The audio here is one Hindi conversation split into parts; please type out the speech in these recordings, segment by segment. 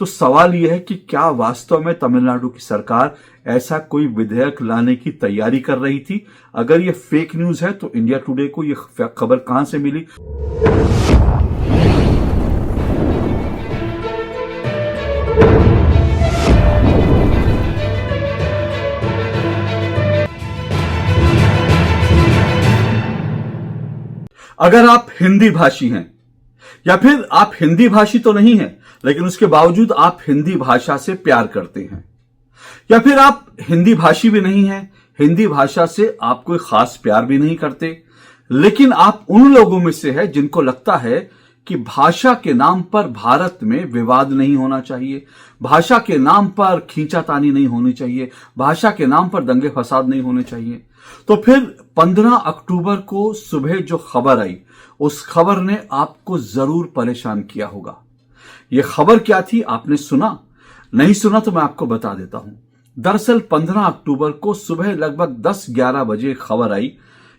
तो सवाल यह है कि क्या वास्तव में तमिलनाडु की सरकार ऐसा कोई विधेयक लाने की तैयारी कर रही थी? अगर यह फेक न्यूज है तो इंडिया टुडे को यह खबर कहां से मिली? अगर आप हिंदी भाषी हैं या फिर आप हिंदी भाषी तो नहीं हैं, लेकिन उसके बावजूद आप हिंदी भाषा से प्यार करते हैं, या फिर आप हिंदी भाषी भी नहीं हैं, हिंदी भाषा से आप कोई खास प्यार भी नहीं करते, लेकिन आप उन लोगों में से हैं जिनको लगता है कि भाषा के नाम पर भारत में विवाद नहीं होना चाहिए, भाषा के नाम पर खींचातानी नहीं होनी चाहिए, भाषा के नाम पर दंगे फसाद नहीं होने चाहिए। तो फिर 15 अक्टूबर को सुबह जो खबर आई, उस खबर ने आपको जरूर परेशान किया होगा। यह खबर क्या थी? आपने सुना? नहीं सुना तो मैं आपको बता देता हूं। दरअसल 15 अक्टूबर को सुबह लगभग 10-11 बजे खबर आई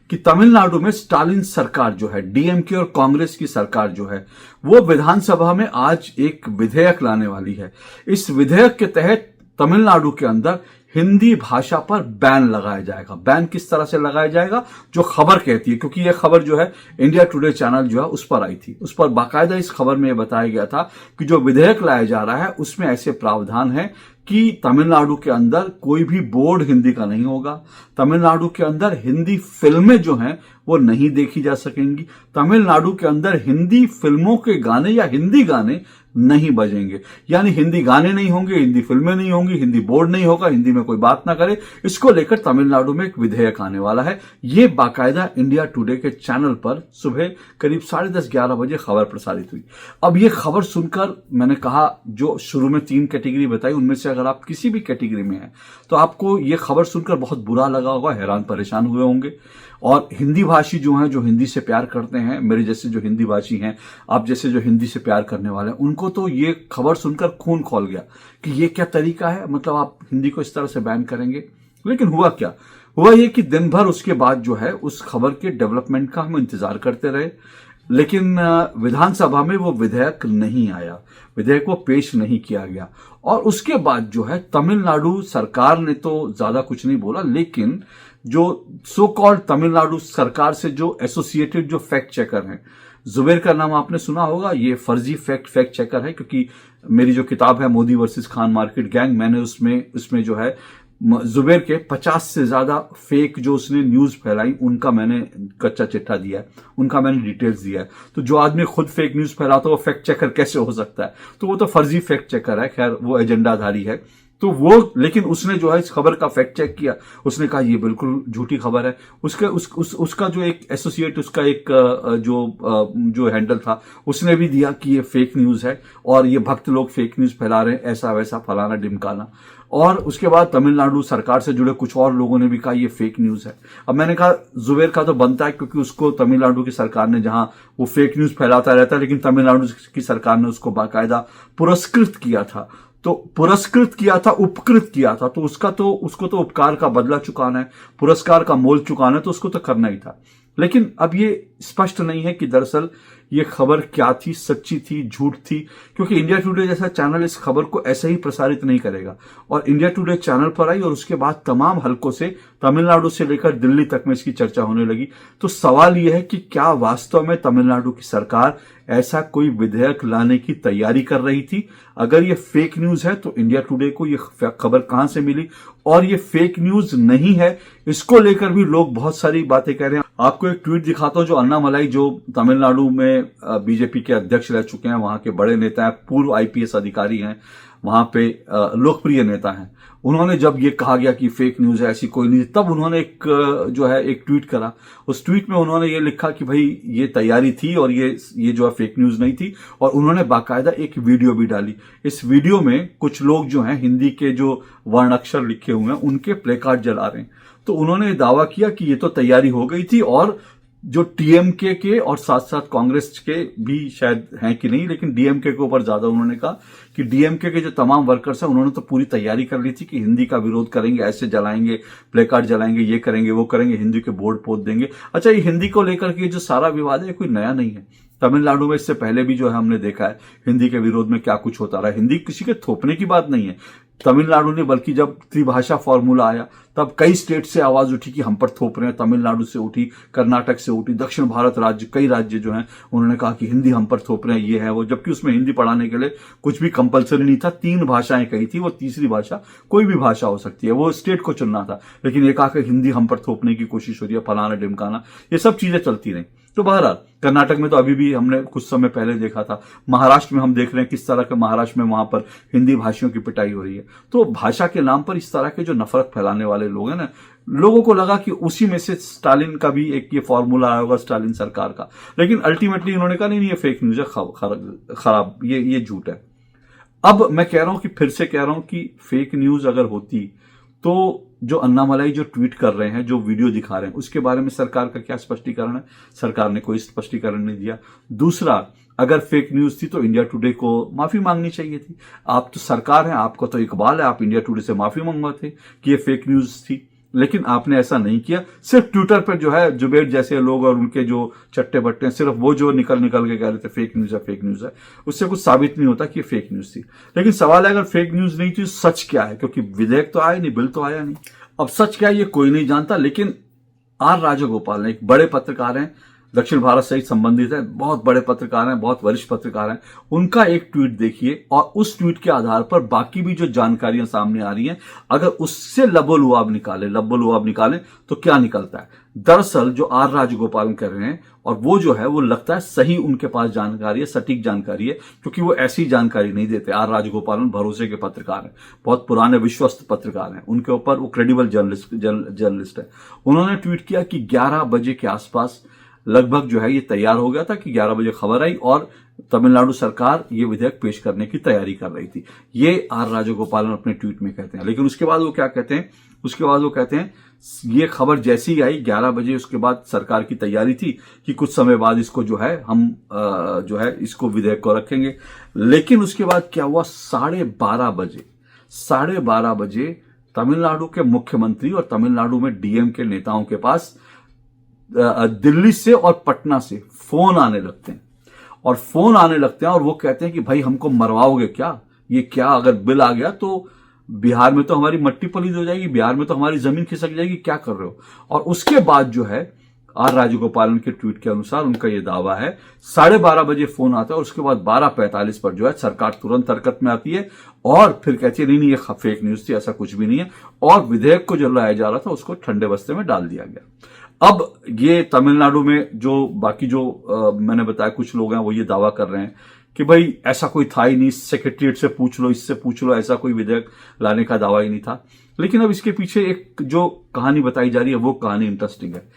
कि तमिलनाडु में स्टालिन सरकार जो है, डीएमके और कांग्रेस की सरकार जो है, वो विधानसभा में आज एक विधेयक लाने वाली है। इस विधेयक के तहत तमिलनाडु के अंदर हिंदी भाषा पर बैन लगाया जाएगा। बैन किस तरह से लगाया जाएगा? जो खबर कहती है, क्योंकि यह खबर जो है इंडिया टुडे चैनल जो है उस पर आई थी। उस पर बाकायदा इस खबर में यह बताया गया था कि जो विधेयक लाया जा रहा है उसमें ऐसे प्रावधान है कि तमिलनाडु के अंदर कोई भी बोर्ड हिंदी का नहीं होगा, तमिलनाडु के अंदर हिंदी फिल्में जो हैं वो नहीं देखी जा सकेंगी, तमिलनाडु के अंदर हिंदी फिल्मों के गाने या हिंदी गाने नहीं बजेंगे। यानी हिंदी गाने नहीं होंगे, हिंदी फिल्में नहीं होंगी, हिंदी बोर्ड नहीं होगा, हिंदी में कोई बात ना करे। इसको लेकर तमिलनाडु में एक विधेयक आने वाला है। ये बाकायदा इंडिया टुडे के चैनल पर सुबह करीब 10:30-11 बजे खबर प्रसारित हुई। अब ये खबर सुनकर मैंने कहा, जो शुरू में 3 कैटेगरी बताई, उनमें से अगर आप किसी भी कैटेगरी में हैं तो आपको ये खबर सुनकर बहुत बुरा लगा होगा, हैरान परेशान हुए होंगे। और हिंदी भाषी जो हैं, जो हिंदी से प्यार करते हैं, मेरे जैसे जो हिंदी भाषी हैं, आप जैसे जो हिंदी से प्यार करने वाले हैं, उनको तो ये खबर सुनकर खून खौल गया कि ये क्या तरीका है, मतलब आप हिंदी को इस तरह से बैन करेंगे। लेकिन हुआ क्या? हुआ ये कि दिन भर उसके बाद जो है उस खबर के डेवलपमेंट का हम इंतजार करते रहे, लेकिन विधानसभा में वो विधेयक नहीं आया, विधेयक को पेश नहीं किया गया। और उसके बाद जो है तमिलनाडु सरकार ने तो ज्यादा कुछ नहीं बोला, लेकिन जो सो कॉल्ड तमिलनाडु सरकार से जो एसोसिएटेड जो फैक्ट चेकर हैं, जुबेर का नाम आपने सुना होगा। ये फर्जी फैक्ट चेकर है, क्योंकि मेरी जो किताब है Modi versus Khan market gang, मैंने उसमें जो है जुबेर के 50 से ज्यादा फेक जो उसने न्यूज फैलाई उनका मैंने कच्चा चिट्ठा दिया है, उनका मैंने डिटेल्स दिया है। तो जो आदमी खुद फेक न्यूज फैलाता है वो फैक्ट चेकर कैसे हो सकता है? तो वो तो फर्जी फैक्ट चेकर है, खैर वो एजेंडाधारी है। तो वो, लेकिन उसने जो है इस खबर का फैक्ट चेक किया, उसने कहा ये बिल्कुल झूठी खबर है। उसका जो एक एसोसिएट, उसका एक जो हैंडल था, उसने भी दिया कि ये फेक न्यूज है और ये भक्त लोग फेक न्यूज फैला रहे हैं, ऐसा वैसा फलाना ढिमकाना। और उसके बाद तमिलनाडु सरकार से जुड़े कुछ और लोगों ने भी कहा ये फेक न्यूज है। अब मैंने कहा जुबेर का तो बनता है, क्योंकि उसको तमिलनाडु की सरकार ने, जहां वो फेक न्यूज फैलाता रहता है, लेकिन तमिलनाडु की सरकार ने उसको बाकायदा पुरस्कृत किया था। तो पुरस्कृत किया था, उपकृत किया था, तो उसको तो उपकार का बदला चुकाना है, पुरस्कार का मोल चुकाना है, तो उसको तो करना ही था। लेकिन अब ये स्पष्ट नहीं है कि दरअसल ये खबर क्या थी, सच्ची थी, झूठ थी, क्योंकि इंडिया टुडे जैसा चैनल इस खबर को ऐसे ही प्रसारित नहीं करेगा। और इंडिया टुडे चैनल पर आई और उसके बाद तमाम हलकों से, तमिलनाडु से लेकर दिल्ली तक में इसकी चर्चा होने लगी। तो सवाल यह है कि क्या वास्तव में तमिलनाडु की सरकार ऐसा कोई विधेयक लाने की तैयारी कर रही थी? अगर ये फेक न्यूज है तो इंडिया टुडे को ये खबर कहां से मिली? और ये फेक न्यूज नहीं है, इसको लेकर भी लोग बहुत सारी बातें कह रहे हैं। आपको एक ट्वीट दिखाता हूं, जो अन्नामलाई, जो तमिलनाडु में बीजेपी के अध्यक्ष रह चुके हैं, वहां के बड़े नेता हैं, पूर्व आईपीएस अधिकारी हैं, वहां पे लोकप्रिय नेता हैं, उन्होंने जब ये कहा गया कि फेक न्यूज है, ऐसी कोई नहीं, तब उन्होंने एक ट्वीट करा। उस ट्वीट में उन्होंने ये लिखा कि भाई ये तैयारी थी और ये जो है फेक न्यूज नहीं थी। और उन्होंने बाकायदा एक वीडियो भी डाली। इस वीडियो में कुछ लोग जो हैं हिंदी के जो वर्णाक्षर लिखे हुए हैं उनके प्ले कार्ड जला रहे हैं। तो उन्होंने दावा किया कि ये तो तैयारी हो गई थी और जो टीएमके के और साथ साथ कांग्रेस के भी शायद हैं कि नहीं, लेकिन डीएमके के ऊपर ज्यादा उन्होंने कहा कि डीएमके के जो तमाम वर्कर्स हैं उन्होंने तो पूरी तैयारी कर ली थी कि हिंदी का विरोध करेंगे, ऐसे जलाएंगे, प्ले कार्ड जलाएंगे, ये करेंगे, वो करेंगे, हिंदी के बोर्ड पोत देंगे। अच्छा, ये हिंदी को लेकर के जो सारा विवाद है कोई नया नहीं है। तमिलनाडु में इससे पहले भी जो है हमने देखा है हिंदी के विरोध में क्या कुछ होता रहा। हिंदी किसी के थोपने की बात नहीं है तमिलनाडु ने, बल्कि जब त्रिभाषा फॉर्मूला आया तब कई स्टेट से आवाज उठी कि हम पर थोप रहे हैं। तमिलनाडु से उठी, कर्नाटक से उठी, दक्षिण भारत राज्य, कई राज्य जो हैं उन्होंने कहा कि हिंदी हम पर थोप रहे हैं, ये है वो, जबकि उसमें हिंदी पढ़ाने के लिए कुछ भी कंपलसरी नहीं था। 3 भाषाएं कही थी, वो तीसरी भाषा कोई भी भाषा हो सकती है, वो स्टेट को चुनना था। लेकिन ये कहा कि हिंदी हम पर थोपने की कोशिश हो रही है, फलाना ढिमकाना, ये सब चीजें चलती रही। तो बहरहाल कर्नाटक में तो अभी भी हमने कुछ समय पहले देखा था, महाराष्ट्र में हम देख रहे हैं किस तरह के महाराष्ट्र में वहां पर हिंदी भाषियों की पिटाई हो रही है। तो भाषा के नाम पर इस तरह के जो नफरत फैलाने वाले लोग हैं ना, लोगों को लगा कि उसी में से स्टालिन का भी एक ये फॉर्मूला आया होगा, स्टालिन सरकार का। लेकिन अल्टीमेटली उन्होंने कहा नहीं, ये फेक न्यूज है, खराब, ये झूठ है। अब मैं कह रहा हूं कि फिर से कह रहा हूं कि फेक न्यूज अगर होती तो जो अन्नामलाई जो ट्वीट कर रहे हैं, जो वीडियो दिखा रहे हैं, उसके बारे में सरकार का क्या स्पष्टीकरण है? सरकार ने कोई स्पष्टीकरण नहीं दिया। दूसरा, अगर फेक न्यूज थी तो इंडिया टुडे को माफी मांगनी चाहिए थी। आप तो सरकार हैं, आपको तो इकबाल है, आप इंडिया टुडे से माफी मंगवाते कि ये फेक न्यूज थी। लेकिन आपने ऐसा नहीं किया। सिर्फ ट्विटर पर जो है जुबेर जैसे लोग और उनके जो चट्टे बट्टे हैं, सिर्फ वो जो निकल के कह रहे थे फेक न्यूज है, फेक न्यूज है, उससे कुछ साबित नहीं होता कि ये फेक न्यूज थी। लेकिन सवाल है, अगर फेक न्यूज नहीं थी, सच क्या है? क्योंकि विधेयक तो आया नहीं, बिल तो आया नहीं। अब सच क्या है ये कोई नहीं जानता। लेकिन आर राजगोपाल ने, एक बड़े पत्रकार हैं, दक्षिण भारत से संबंधित है, बहुत बड़े पत्रकार हैं, बहुत वरिष्ठ पत्रकार हैं, उनका एक ट्वीट देखिए और उस ट्वीट के आधार पर बाकी भी जो जानकारियां सामने आ रही हैं, अगर उससे लबोलुआब निकालें तो क्या निकलता है। दरअसल जो आर राजगोपाल कर रहे हैं, और वो जो है वो लगता है सही उनके पास जानकारी है, सटीक जानकारी है, क्योंकि वो ऐसी जानकारी नहीं देते। आर राजगोपालन भरोसे के पत्रकार हैं, बहुत पुराने विश्वस्त पत्रकार हैं, उनके ऊपर वो क्रेडिबल जर्नलिस्ट है। उन्होंने ट्वीट किया कि 11 बजे के आसपास लगभग जो है ये तैयार हो गया था, कि 11 बजे खबर आई और तमिलनाडु सरकार ये विधेयक पेश करने की तैयारी कर रही थी। ये आर राजगोपालन अपने ट्वीट में कहते हैं। लेकिन उसके बाद वो क्या कहते हैं? उसके बाद वो कहते हैं ये खबर जैसी ही आई 11 बजे, उसके बाद सरकार की तैयारी थी कि कुछ समय बाद इसको जो है हम जो है इसको विधेयक को रखेंगे। लेकिन उसके बाद क्या हुआ? 12:30 बजे तमिलनाडु के मुख्यमंत्री और तमिलनाडु में डीएम के नेताओं के पास दिल्ली से और पटना से फोन आने लगते हैं, और वो कहते हैं कि भाई हमको मरवाओगे क्या? ये क्या, अगर बिल आ गया तो बिहार में तो हमारी मट्टी पलीद हो जाएगी, बिहार में तो हमारी जमीन खिसक जाएगी, क्या कर रहे हो? और उसके बाद जो है आर राजगोपालन के ट्वीट के अनुसार उनका यह दावा है, 12:30 बजे फोन आता है और उसके बाद 12:45 पर जो है सरकार तुरंत हरकत में आती है और फिर कहती है नहीं, ये फेक न्यूज थी, ऐसा कुछ भी नहीं है, और विधेयक को जो लाया जा रहा था उसको ठंडे बस्ते में डाल दिया गया। अब ये तमिलनाडु में जो बाकी जो मैंने बताया कुछ लोग हैं, वो ये दावा कर रहे हैं कि भाई ऐसा कोई था ही नहीं, सेक्रेटरीट से पूछ लो, इससे पूछ लो, ऐसा कोई विधेयक लाने का दावा ही नहीं था। लेकिन अब इसके पीछे एक जो कहानी बताई जा रही है वो कहानी इंटरेस्टिंग है।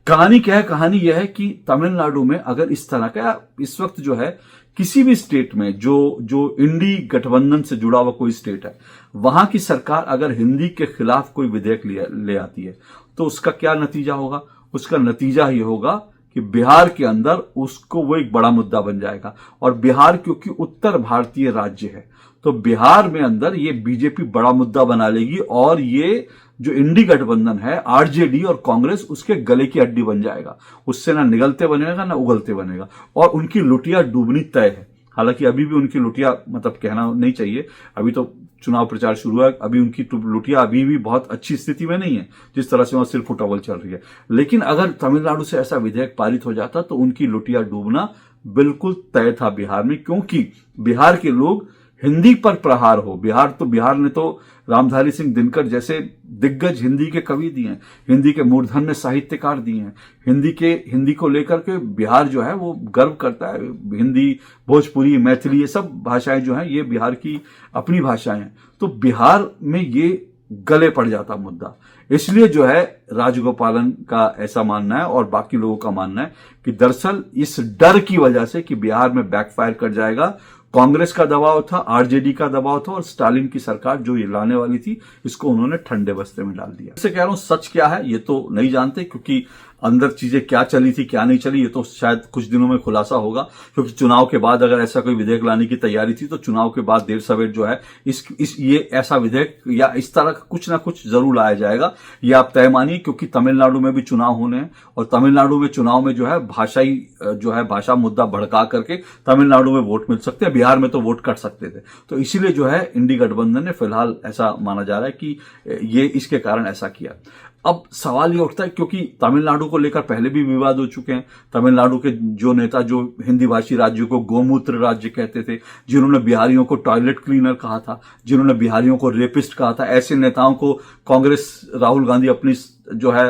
कहानी क्या है? कहानी यह है कि तमिलनाडु में अगर इस तरह का इस वक्त जो है किसी भी स्टेट में जो इंडी गठबंधन से जुड़ा हुआ कोई स्टेट है, वहां की सरकार अगर हिंदी के खिलाफ कोई विधेयक ले आती है तो उसका क्या नतीजा होगा? उसका नतीजा ये होगा कि बिहार के अंदर उसको वो एक बड़ा मुद्दा बन जाएगा। और बिहार क्योंकि उत्तर भारतीय राज्य है, तो बिहार में अंदर ये बीजेपी बड़ा मुद्दा बना लेगी और ये जो इंडी गठबंधन है, आरजेडी और कांग्रेस, उसके गले की हड्डी बन जाएगा। उससे ना निगलते बनेगा ना उगलते बनेगा, और उनकी लुटिया डूबनी तय है। हालांकि अभी भी उनकी लुटिया, मतलब कहना नहीं चाहिए, अभी तो चुनाव प्रचार शुरू है, अभी उनकी लुटिया अभी भी बहुत अच्छी स्थिति में नहीं है, जिस तरह से वहां सिर्फ फुटबॉल चल रही है। लेकिन अगर तमिलनाडु से ऐसा विधेयक पारित हो जाता तो उनकी लुटिया डूबना बिल्कुल तय था बिहार में, क्योंकि बिहार के लोग हिंदी पर प्रहार हो। बिहार ने तो रामधारी सिंह दिनकर जैसे दिग्गज हिंदी के कवि दिए हैं, हिंदी के मूर्धन्य साहित्यकार दिए हैं। हिंदी को लेकर के बिहार जो है वो गर्व करता है। हिंदी, भोजपुरी, मैथिली, ये सब भाषाएं जो हैं ये बिहार की अपनी भाषाएं हैं। तो बिहार में ये गले पड़ जाता मुद्दा। इसलिए जो है राजगोपालन का ऐसा मानना है और बाकी लोगों का मानना है कि दरअसल इस डर की वजह से कि बिहार में बैकफायर कर जाएगा, कांग्रेस का दबाव था, आरजेडी का दबाव था, और स्टालिन की सरकार जो ये लाने वाली थी, इसको उन्होंने ठंडे बस्ते में डाल दिया। इससे कह रहा हूं सच क्या है ये तो नहीं जानते, क्योंकि अंदर चीजें क्या चली थी क्या नहीं चली, ये तो शायद कुछ दिनों में खुलासा होगा, क्योंकि चुनाव के बाद अगर ऐसा कोई विधेयक लाने की तैयारी थी तो चुनाव के बाद देर सवेर जो है ये ऐसा विधेयक या इस तरह का कुछ ना कुछ जरूर लाया जाएगा, ये आप तय मानिए। क्योंकि तमिलनाडु में भी चुनाव होने हैं और तमिलनाडु में चुनाव में जो है भाषा मुद्दा भड़का करके तमिलनाडु में वोट मिल सकते हैं, बिहार में तो वोट कट सकते थे। तो इसीलिए जो है इंडी गठबंधन ने फिलहाल ऐसा माना जा रहा है कि ये इसके कारण ऐसा किया। अब सवाल ये उठता है, क्योंकि तमिलनाडु को लेकर पहले भी विवाद हो चुके हैं। तमिलनाडु के जो नेता जो हिंदी भाषी राज्यों को गोमूत्र राज्य कहते थे, जिन्होंने बिहारियों को टॉयलेट क्लीनर कहा था, जिन्होंने बिहारियों को रेपिस्ट कहा था, ऐसे नेताओं को कांग्रेस राहुल गांधी अपनी जो है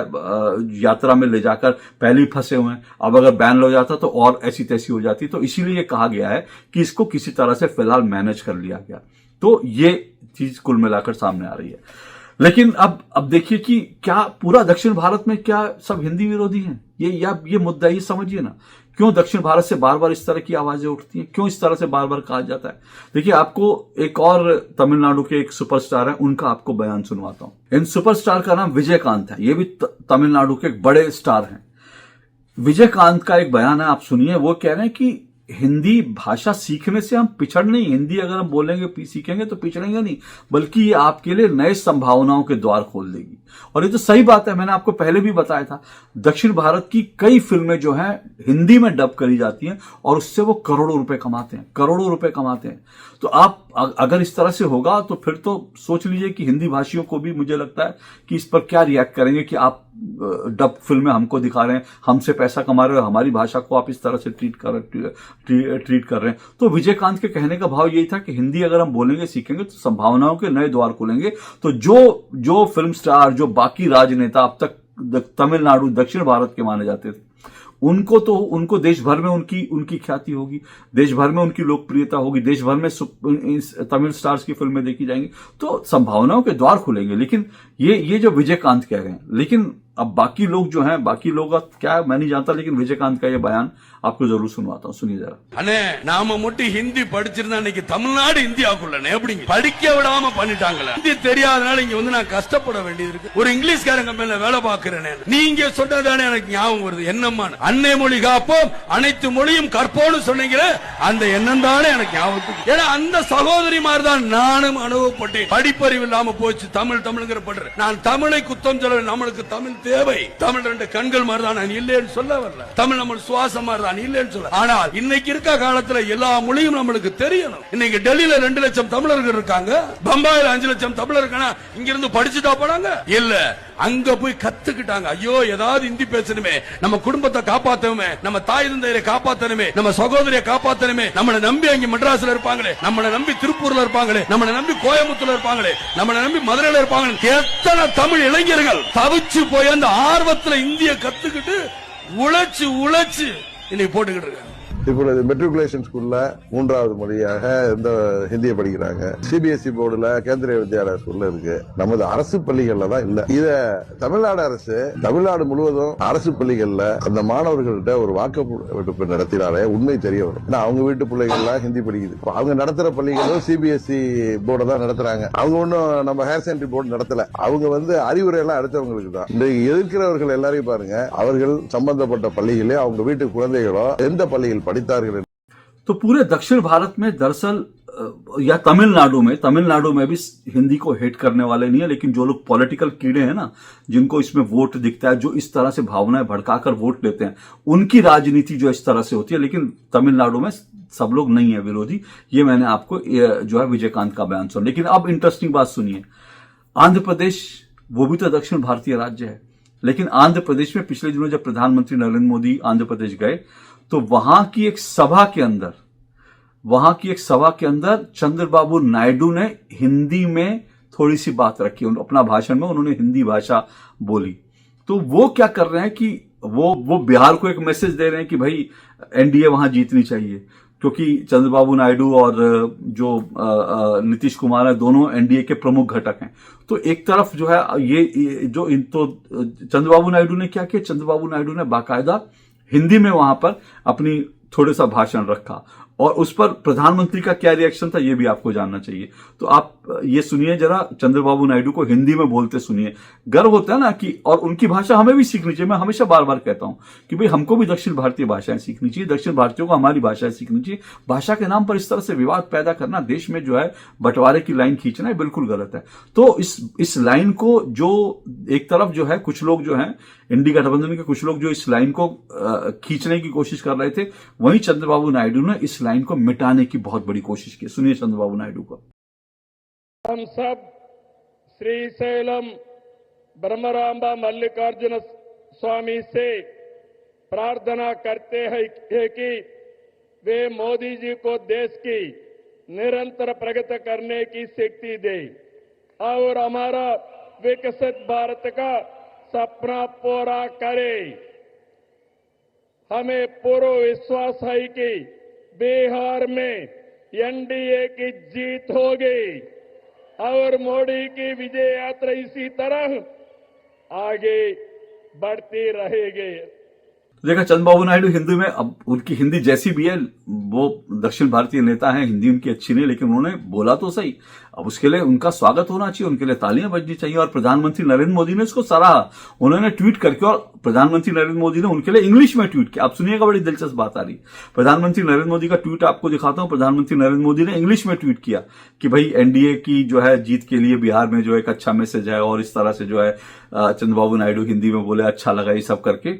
यात्रा में ले जाकर पहले ही फंसे हुए हैं। अब अगर बैन हो जाता तो और ऐसी तैसी हो जाती। तो इसीलिए ये कहा गया है कि इसको किसी तरह से फिलहाल मैनेज कर लिया गया। तो ये चीज कुल मिलाकर सामने आ रही है। लेकिन अब देखिए कि क्या पूरा दक्षिण भारत में क्या सब हिंदी विरोधी हैं? ये मुद्दा ये समझिए ना, क्यों दक्षिण भारत से बार बार इस तरह की आवाजें उठती हैं, क्यों इस तरह से बार बार कहा जाता है। देखिए, आपको एक और तमिलनाडु के एक सुपरस्टार है, उनका आपको बयान सुनवाता हूं। इन सुपरस्टार का नाम विजयकांत है, ये भी तमिलनाडु के एक बड़े स्टार हैं। विजयकांत का एक बयान है, आप सुनिए। वो कह रहे हैं कि हिंदी भाषा सीखने से हम पिछड़ नहीं, हिंदी अगर हम बोलेंगे सीखेंगे तो पिछड़ेंगे नहीं, बल्कि ये आपके लिए नए संभावनाओं के द्वार खोल देगी। और ये तो सही बात है, मैंने आपको पहले भी बताया था, दक्षिण भारत की कई फिल्में जो हैं हिंदी में डब करी जाती हैं और उससे वो करोड़ों रुपए कमाते हैं, करोड़ों रुपए कमाते हैं। तो आप अगर इस तरह से होगा तो फिर तो सोच लीजिए कि हिंदी भाषियों को भी, मुझे लगता है कि इस पर क्या रिएक्ट करेंगे कि आप डब फिल्में हमको दिखा रहे हैं, हमसे पैसा कमा रहे हो, हमारी भाषा को आप इस तरह से ट्रीट कर रहे हैं। तो विजयकांत के कहने का भाव यही था कि हिंदी अगर हम बोलेंगे सीखेंगे तो संभावनाओं के नए द्वार खुलेंगे। तो जो फिल्म स्टार, जो बाकी राजनेता अब तक तमिलनाडु दक्षिण भारत के माने जाते थे, उनको देश भर में उनकी ख्याति होगी, देश भर में उनकी लोकप्रियता होगी, देश भर में तमिल स्टार्स की फिल्में देखी जाएंगी, तो संभावनाओं के द्वार खुलेंगे। लेकिन ये जो विजयकांत कह रहे हैं, लेकिन अब बाकी लोग जो हैं, बाकी लोग क्या मैं नहीं जानता, लेकिन विजयकांत का ये बयान आपको जरूर सुनवाता हूं, सुनिए जरा। அண்ணே, நாம மட்டும் ஹிந்தி படிச்சிருந்தா இன்னைக்கு தமிழ்நாடு இந்தியாவுக்குள்ளனே எப்படிங்க படிக்க விடாம பண்ணிட்டாங்களே. ஹிந்தி தெரியாதனால இங்க வந்து நான் கஷ்டப்பட வேண்டியது இருக்கு. ஒரு இங்கிலீஷ்காரங்க கம்பெனில வேலை பார்க்கறேன். நீங்க சொன்னதானே எனக்கு ஞாபகம் வருது. என்னம்மா அன்னை மொழி காப்போம் அனைத்து மொழியும் கற்போம்னு சொன்னீங்களே, அந்த எண்ணம் தானே எனக்கு ஞாபகம். ஏன்னா அந்த சகோதரி மாதிரி தான் நானும் அனுபவப்பட்டேன். படிப்பறிவு இல்லாம போச்சு, தமிழ்ங்கிற பண்றேன். நான் தமிழை குத்தம் சொல்ல, நம்மளுக்கு தமிழ் தேவை. தமிழ் ரெண்டு கண்கள் மாதிரி தான், நான் இல்லைன்னு சொல்ல வரல. தமிழ் நம்ம சுவாசம் மாதிரி தான், இல்லைன்னு சொல்ல. ஆனால் இன்னைக்கு இருக்க காலத்துல எல்லா மொழியும் நம்மளுக்கு தெரியணும். இன்னைக்கு டெல்லியில 2 லட்சம் தமிழர்கள் இருக்காங்க, பம்பாயில 5 லட்சம் தமிழர் இருக்காங்க. இங்க இருந்து படிச்சுட்டா போனாங்க இல்ல, அங்க போய் கத்துக்கிட்டாங்க. ஐயோ, ஏதாவது ஹிந்தி பேசணுமே, நம்ம குடும்பத்தை காப்பாத்தணுமே, நம்ம தாய் தந்தையரை காப்பாத்தணுமே, நம்ம சகோதரியை காப்பாத்தணுமே. நம்மளை நம்பி அங்க மெட்ராஸ்ல இருப்பாங்களே, நம்மளை நம்பி திருப்பூர்ல இருப்பாங்களே, நம்மளை நம்பி கோயம்புத்தூர்ல இருப்பாங்களே, நம்மளை நம்பி மதுரையில இருப்பாங்களே, எத்தனை தமிழ் இளைஞர்கள் தவிச்சு போய் அந்த ஆர்வத்துல இந்திய கத்துக்கிட்டு உழைச்சு இன்னைக்கு போட்டுக்கிட்டு இருக்காங்க. இப்பொழுது மெட்ரிகுலேஷன் ஸ்கூல்ல 3வது மொழியாக இந்த ஹிந்தியை படிக்கிறாங்க. சிபிஎஸ்இ போர்டுல கேந்திரிய வித்யாலயா ஸ்கூல்ல இருக்கு. நமது அரசு பள்ளிகள்ல தான் இல்ல. இத தமிழ்நாடு அரசு தமிழ்நாடு முழுவதும் அரசு பள்ளிகள்ல அந்த மாணவர்கள்ட்ட ஒரு வாக்கெடுப்பு நடத்தினாலே உண்மை தெரிய வரும். அவங்க வீட்டு பிள்ளைகள்லாம் ஹிந்தி படிக்குது. அவங்க நடத்துற பள்ளிகளும் சிபிஎஸ்இ போர்டை தான் நடத்துறாங்க. அவங்க ஒன்னும் நம்ம ஹையர் செகண்டரி போர்டு நடத்தல. அவங்க அறிவுரை எல்லாம் அடுத்தவங்களுக்கு தான். இந்த எதிர்க்கிறவர்கள் எல்லாரையும் பாருங்க, அவர்கள் சம்பந்தப்பட்ட பள்ளிகளே அவங்க வீட்டு குழந்தைகளோ எந்த பள்ளியில் तो पूरे दक्षिण भारत में दरअसल या तमिलनाडु में भी हिंदी को हेट करने वाले नहीं है, लेकिन जो लोग पॉलिटिकल कीड़े हैं ना, जिनको इसमें वोट दिखता है, जो इस तरह से भावनाएं भड़काकर वोट लेते हैं, उनकी राजनीति जो इस तरह से होती है। लेकिन तमिलनाडु में सब लोग नहीं है विरोधी। ये मैंने आपको जो है विजयकांत का बयान सुना। लेकिन अब इंटरेस्टिंग बात सुनिए, आंध्र प्रदेश वो भी तो दक्षिण भारतीय राज्य है, लेकिन आंध्र प्रदेश में पिछले दिनों जब प्रधानमंत्री नरेंद्र मोदी आंध्र प्रदेश गए तो वहां की एक सभा के अंदर चंद्रबाबू नायडू ने हिंदी में थोड़ी सी बात रखी। अपना भाषण में उन्होंने हिंदी भाषा बोली। तो वो क्या कर रहे हैं कि वो बिहार को एक मैसेज दे रहे हैं कि भाई एनडीए वहां जीतनी चाहिए, क्योंकि चंद्रबाबू नायडू और जो नीतीश कुमार है, दोनों एनडीए के प्रमुख घटक हैं। तो एक तरफ जो है तो चंद्रबाबू नायडू ने क्या किया, चंद्रबाबू नायडू ने बाकायदा हिंदी में वहां पर अपनी थोड़ा सा भाषण रखा और उस पर प्रधानमंत्री का क्या रिएक्शन था ये भी आपको जानना चाहिए। तो आप ये सुनिए जरा, चंद्रबाबू नायडू को हिंदी में बोलते सुनिए। गर्व होता है ना कि, और उनकी भाषा हमें भी सीखनी चाहिए। मैं हमेशा बार बार कहता हूं कि भाई हमको भी दक्षिण भारतीय भाषाएं सीखनी चाहिए, दक्षिण भारतीयों को हमारी भाषाएं सीखनी चाहिए। भाषा के नाम पर इस तरह से विवाद पैदा करना, देश में जो है बंटवारे की लाइन खींचना, है बिल्कुल गलत है। तो इस लाइन को जो एक तरफ जो है कुछ लोग जो है इंडी गठबंधन के कुछ लोग जो इस लाइन को खींचने की कोशिश कर रहे थे, वहीं चंद्रबाबू नायडू ने इस लाइन को मिटाने की बहुत बड़ी कोशिश की। सुनिए चंद्रबाबू नायडू को। हम सब श्रीशैलम ब्रह्मरांबा मल्लिकार्जुन स्वामी से प्रार्थना करते हैं कि वे मोदी जी को देश की निरंतर प्रगति करने की शक्ति दे और हमारा विकसित भारत का सपना पूरा करे। हमें पूरा विश्वास है कि बिहार में एनडीए की जीत होगी और मोदी की विजय यात्रा इसी तरह आगे बढ़ती रहेगी। देखा चंद्रबाबू नायडू हिंदी में, अब उनकी हिंदी जैसी भी है, वो दक्षिण भारतीय नेता हैं, हिंदी उनकी अच्छी नहीं, लेकिन उन्होंने बोला तो सही। अब उसके लिए उनका स्वागत होना चाहिए, उनके लिए तालियां बजनी चाहिए। और प्रधानमंत्री नरेंद्र मोदी ने इसको सराहा, उन्होंने ट्वीट करके, और प्रधानमंत्री नरेंद्र मोदी ने उनके लिए इंग्लिश में ट्वीट किया। आप सुनिएगा, बड़ी दिलचस्प बात आ रही। प्रधानमंत्री नरेंद्र मोदी का ट्वीट आपको दिखाता हूं। प्रधानमंत्री नरेंद्र मोदी ने इंग्लिश में ट्वीट किया कि भाई एनडीए की जो है जीत के लिए बिहार में जो एक अच्छा मैसेज है, और इस तरह से जो है चंद्रबाबू नायडू हिंदी में बोले, अच्छा लगा ये सब करके।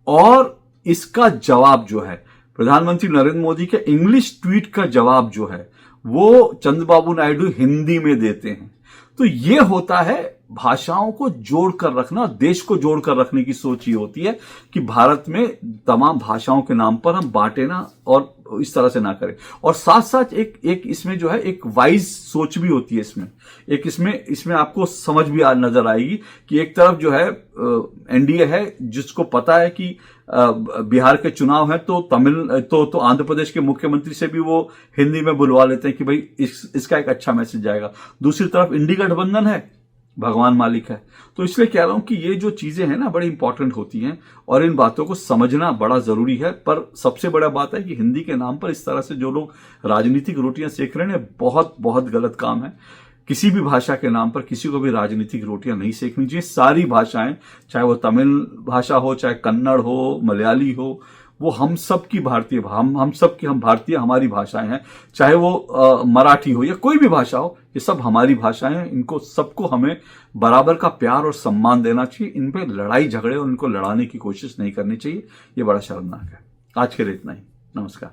और इसका जवाब जो है प्रधानमंत्री नरेंद्र मोदी के इंग्लिश ट्वीट का जवाब जो है वो चंद्रबाबू नायडू हिंदी में देते हैं। तो ये होता है भाषाओं को जोड़कर रखना, देश को जोड़कर रखने की सोच ये होती है कि भारत में तमाम भाषाओं के नाम पर हम बांटे ना, और इस तरह से ना करें। और साथ साथ एक इसमें जो है एक वाइज सोच भी होती है इसमें। एक इसमें आपको समझ भी नजर आएगी कि एक तरफ जो है एनडीए है जिसको पता है कि बिहार के चुनाव है, तो आंध्र प्रदेश के मुख्यमंत्री से भी वो हिंदी में बुलवा लेते हैं कि भाई इसका एक अच्छा मैसेज जाएगा। दूसरी तरफ इंडी गठबंधन है, भगवान मालिक है। तो इसलिए कह रहा हूं कि ये जो चीजें हैं ना बड़ी इंपॉर्टेंट होती हैं, और इन बातों को समझना बड़ा जरूरी है। पर सबसे बड़ा बात है कि हिंदी के नाम पर इस तरह से जो लोग राजनीतिक रोटियां सेक रहे हैं, बहुत बहुत गलत काम है। किसी भी भाषा के नाम पर किसी को भी राजनीतिक रोटियां नहीं सेकनी चाहिए। सारी भाषाएं, चाहे वो तमिल भाषा हो, चाहे कन्नड़ हो, मलयाली हो, वो हम सब की भारतीय, हम सब की, हम भारतीय, हमारी भाषाएं हैं। चाहे वो मराठी हो या कोई भी भाषा हो, ये सब हमारी भाषाएं हैं। इनको सबको हमें बराबर का प्यार और सम्मान देना चाहिए। इन पे लड़ाई झगड़े और इनको लड़ाने की कोशिश नहीं करनी चाहिए। ये बड़ा शर्मनाक है। आज के लिए इतना ही। नमस्कार।